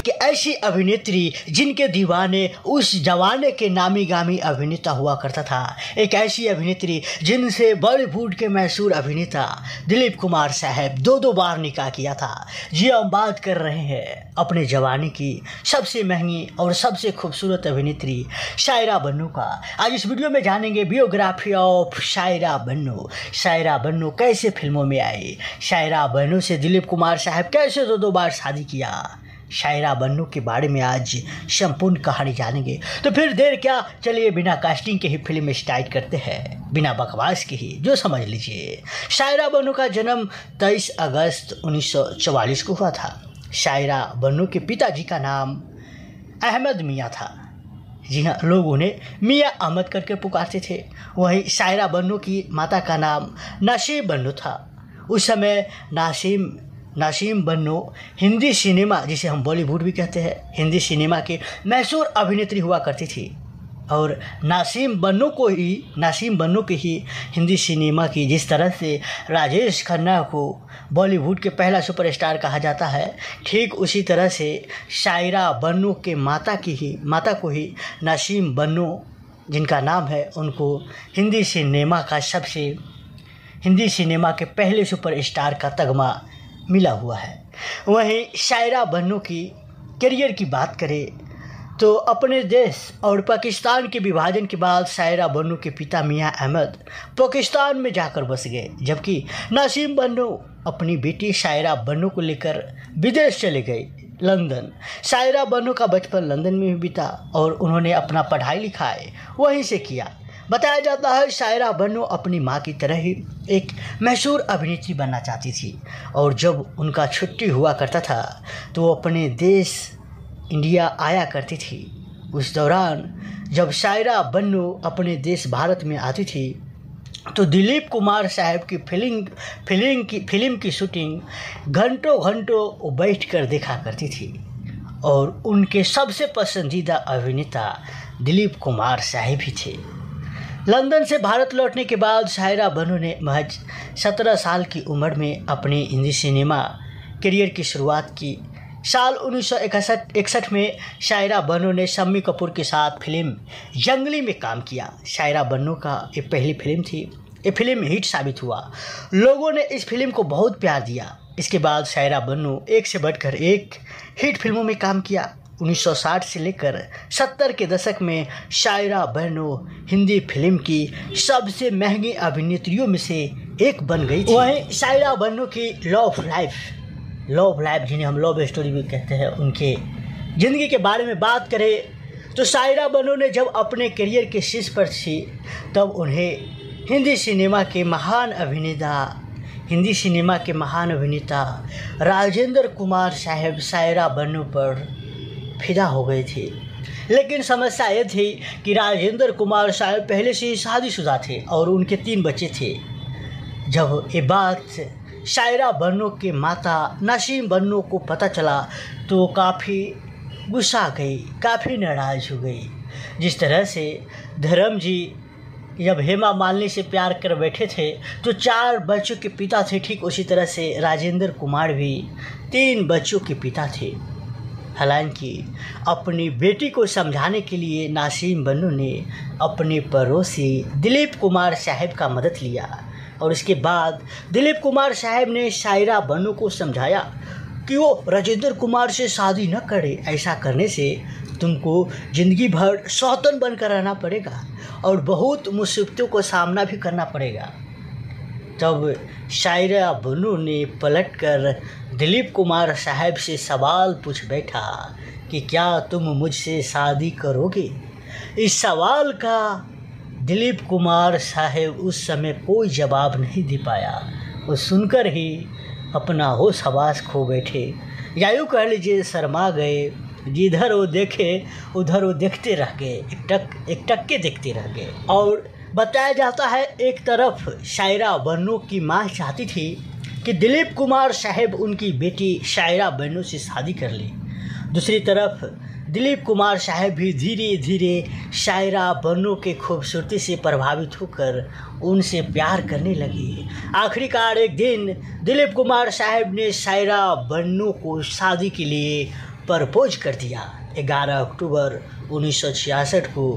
एक ऐसी अभिनेत्री जिनके दीवाने उस जमाने के नामी गामी अभिनेता हुआ करता था। एक ऐसी अभिनेत्री जिनसे बॉलीवुड के मशहूर अभिनेता दिलीप कुमार साहब दो बार निकाह किया था। जी हम बात कर रहे हैं अपने जमाने की सबसे महंगी और सबसे खूबसूरत अभिनेत्री शायरा बन्नू का। आज इस वीडियो में जानेंगे बियोग्राफी ऑफ शायरा बन्नू। शायरा बन्नू कैसे फिल्मों में आई, शायरा बन्नू से दिलीप कुमार साहब कैसे दो बार शादी किया। शायरा बन्नू के बारे में आज संपूर्ण कहानी जानेंगे। तो फिर देर क्या, चलिए बिना कास्टिंग के ही फिल्म स्टार्ट करते हैं, बिना बकवास के ही जो समझ लीजिए। शायरा बन्नू का जन्म 23 अगस्त 1944 को हुआ था। शायरा बन्नू के पिताजी का नाम अहमद मियाँ था। जी हाँ, लोग उन्हें मियाँ अहमद करके पुकारते थे। वहीं शायरा बन्नू की माता का नाम नासिम बन्नू था। उस समय नासिम बन्नू हिंदी सिनेमा, जिसे हम बॉलीवुड भी कहते हैं, हिंदी सिनेमा के मशहूर अभिनेत्री हुआ करती थी। और नासिम बन्नू के ही हिंदी सिनेमा की, जिस तरह से राजेश खन्ना को बॉलीवुड के पहला सुपरस्टार कहा जाता है, ठीक उसी तरह से शायरा बन्नू के माता को ही नासिम बन्नू जिनका नाम है, उनको हिंदी सिनेमा के पहले सुपरस्टार का तगमा मिला हुआ है। वहीं शायरा बन्नू की करियर की बात करें तो अपने देश और पाकिस्तान के विभाजन के बाद शायरा बन्नू के पिता मियाँ अहमद पाकिस्तान में जाकर बस गए, जबकि नासिम बन्नू अपनी बेटी शायरा बन्नू को लेकर विदेश चले गए, लंदन। शायरा बन्नू का बचपन लंदन में भी बीता और उन्होंने अपना पढ़ाई लिखाई वहीं से किया। बताया जाता है शायरा बन्नू अपनी माँ की तरह ही एक मशहूर अभिनेत्री बनना चाहती थी, और जब उनका छुट्टी हुआ करता था तो वो अपने देश इंडिया आया करती थी। उस दौरान जब शायरा बन्नू अपने देश भारत में आती थी तो दिलीप कुमार साहब की फिल्म की शूटिंग घंटों बैठ कर देखा करती थी, और उनके सबसे पसंदीदा अभिनेता दिलीप कुमार साहब ही थे। लंदन से भारत लौटने के बाद शायरा बन्नू ने महज 17 साल की उम्र में अपने हिंदी सिनेमा करियर की शुरुआत की। साल 1961 में शायरा बन्नू ने शम्मी कपूर के साथ फिल्म जंगली में काम किया। शायरा बन्नू का ये पहली फिल्म थी। ये फिल्म हिट साबित हुआ, लोगों ने इस फिल्म को बहुत प्यार दिया। इसके बाद शायरा बन्नू एक से बढ़कर एक हिट फिल्मों में काम किया। 1960 से लेकर 70 के दशक में शायरा बन्नू हिंदी फिल्म की सबसे महंगी अभिनेत्रियों में से एक बन गई थी। वहीं शायरा बन्नू की लव लाइफ जिन्हें हम लव स्टोरी भी कहते हैं, उनके ज़िंदगी के बारे में बात करें तो शायरा बन्नू ने जब अपने करियर के शीर्ष पर थी तब उन्हें हिंदी सिनेमा के महान अभिनेता राजेंद्र कुमार साहब शायरा बन्नू पर फिदा हो गए थे। लेकिन समस्या ये थी कि राजेंद्र कुमार साहब पहले से ही शादीशुदा थे और उनके 3 बच्चे थे। जब ये बात शायरा बन्नू के माता नासिम बन्नू को पता चला तो काफ़ी गुस्सा गई, काफ़ी नाराज़ हो गई। जिस तरह से धर्म जी जब हेमा मालिनी से प्यार कर बैठे थे तो 4 बच्चों के पिता थे, ठीक उसी तरह से राजेंद्र कुमार भी 3 बच्चों के पिता थे। हालांकि अपनी बेटी को समझाने के लिए नासिम बन्नू ने अपने पड़ोसी दिलीप कुमार साहब का मदद लिया, और इसके बाद दिलीप कुमार साहब ने शायरा बन्नू को समझाया कि वो राजेंद्र कुमार से शादी न करे। ऐसा करने से तुमको ज़िंदगी भर सौतन बनकर रहना पड़ेगा और बहुत मुसीबतों को सामना भी करना पड़ेगा। तब शायरा बन्नू ने पलटकर दिलीप कुमार साहब से सवाल पूछ बैठा कि क्या तुम मुझसे शादी करोगे। इस सवाल का दिलीप कुमार साहब उस समय कोई जवाब नहीं दे पाया। वो सुनकर ही अपना होश हवास खो बैठे, या यूँ कह लीजिए शर्मा गए। जिधर वो देखे उधर वो देखते रह गए, एक टक्के देखते रह गए। और बताया जाता है एक तरफ शायरा बन्नू की माँ चाहती थी कि दिलीप कुमार साहब उनकी बेटी शायरा बन्नू से शादी कर ले, दूसरी तरफ दिलीप कुमार साहब भी धीरे धीरे शायरा बन्नू के खूबसूरती से प्रभावित होकर उनसे प्यार करने लगी। आखिरकार एक दिन दिलीप कुमार साहब ने शायरा बन्नू को शादी के लिए प्रपोज कर दिया। 11 अक्टूबर 1966 को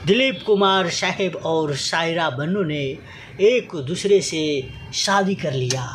दिलीप कुमार साहब और सायरा बन्नू ने एक दूसरे से शादी कर लिया।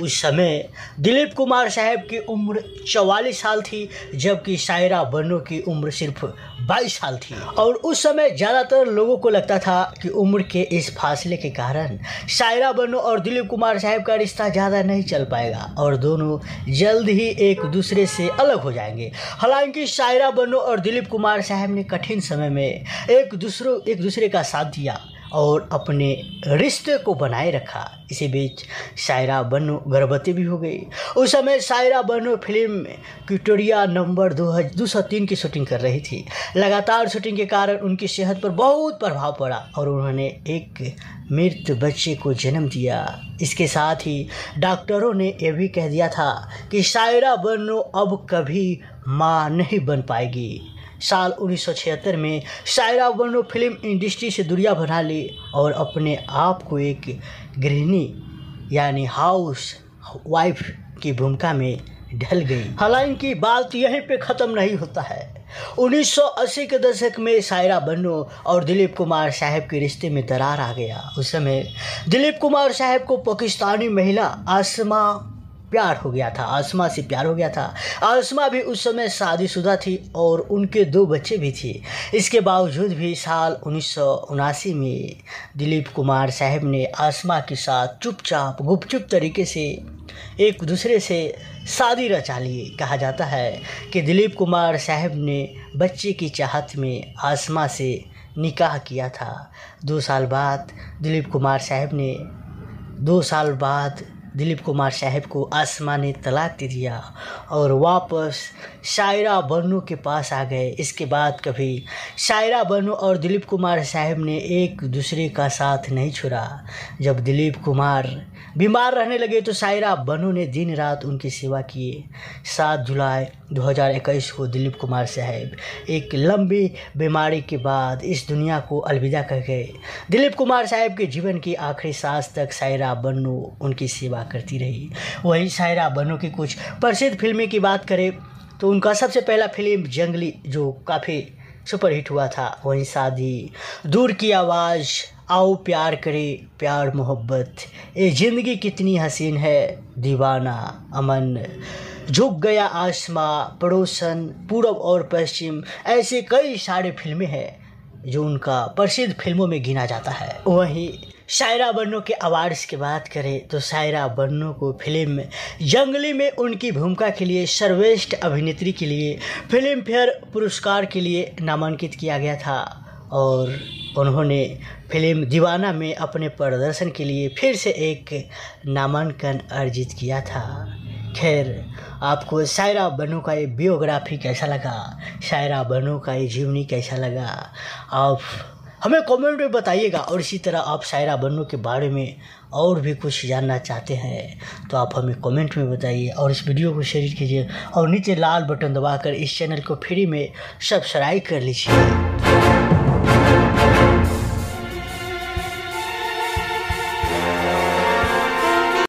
उस समय दिलीप कुमार साहब की उम्र 44 साल थी, जबकि सायरा बन्नू की उम्र सिर्फ 22 साल थी। और उस समय ज़्यादातर लोगों को लगता था कि उम्र के इस फासले के कारण सायरा बन्नू और दिलीप कुमार साहब का रिश्ता ज़्यादा नहीं चल पाएगा और दोनों जल्द ही एक दूसरे से अलग हो जाएंगे। हालांकि सायरा बन्नू और दिलीप कुमार साहब ने कठिन समय में एक दूसरे का साथ दिया और अपने रिश्ते को बनाए रखा। इसी बीच सायरा बन्नू गर्भवती भी हो गई। उस समय सायरा बन्नू फिल्म क्विटोरिया नंबर 203 की शूटिंग कर रही थी। लगातार शूटिंग के कारण उनकी सेहत पर बहुत प्रभाव पड़ा और उन्होंने एक मृत बच्चे को जन्म दिया। इसके साथ ही डॉक्टरों ने यह भी कह दिया था कि सायरा बन्नू अब कभी मां नहीं बन पाएगी। साल 1976 में सायरा बन्नू फिल्म इंडस्ट्री से दूरियां बना ली और अपने आप को एक गृहिणी यानी हाउस वाइफ की भूमिका में ढल गई। हालांकि बात यहीं पे ख़त्म नहीं होता है। 1980 के दशक में सायरा बन्नू और दिलीप कुमार साहब के रिश्ते में दरार आ गया। उस समय दिलीप कुमार साहब को पाकिस्तानी महिला आसमा से प्यार हो गया था। आसमा भी उस समय शादीशुदा थी और उनके 2 बच्चे भी थे। इसके बावजूद भी साल 1979 में दिलीप कुमार साहब ने आसमा के साथ चुपचाप गुपचुप तरीके से एक दूसरे से शादी रचा ली। कहा जाता है कि दिलीप कुमार साहब ने बच्चे की चाहत में आसमा से निकाह किया था। 2 साल बाद दिलीप कुमार साहब को आसमा ने तलाक दे दिया और वापस सायरा बन्नू के पास आ गए। इसके बाद कभी सायरा बन्नू और दिलीप कुमार साहब ने एक दूसरे का साथ नहीं छोड़ा। जब दिलीप कुमार बीमार रहने लगे तो सायरा बन्नू ने दिन रात उनकी सेवा किए। 7 जुलाई 2021 को दिलीप कुमार साहब एक लंबी बीमारी के बाद इस दुनिया को अलविदा कह गए। दिलीप कुमार साहब के जीवन की आखिरी सांस तक सायरा बन्नू उनकी सेवा करती रही। वहीं सायरा बन्नू की कुछ प्रसिद्ध फिल्में की बात करें तो उनका सबसे पहला फिल्म जंगली जो काफ़ी सुपरहिट हुआ था, वहीं शादी, दूर की आवाज़, आओ प्यार करे, प्यार मोहब्बत, ये ज़िंदगी कितनी हसीन है, दीवाना, अमन, झुक गया आसमां, पड़ोसन, पूरब और पश्चिम, ऐसे कई सारे फिल्में हैं जो उनका प्रसिद्ध फिल्मों में गिना जाता है। वहीं सायरा बन्नू के अवार्ड्स की बात करें तो सायरा बन्नू को फिल्म जंगली में उनकी भूमिका के लिए सर्वश्रेष्ठ अभिनेत्री के लिए फिल्म फेयर पुरस्कार के लिए नामांकित किया गया था और उन्होंने फिल्म दीवाना में अपने प्रदर्शन के लिए फिर से एक नामांकन अर्जित किया था। खैर, आपको सायरा बन्नू का ये बियोग्राफी कैसा लगा, सायरा बन्नू का ये जीवनी कैसा लगा, आप हमें कमेंट में बताइएगा। और इसी तरह आप सायरा बन्नू के बारे में और भी कुछ जानना चाहते हैं तो आप हमें कमेंट में बताइए और इस वीडियो को शेयर कीजिए और नीचे लाल बटन दबाकर इस चैनल को फ्री में सब्सक्राइब कर लीजिए।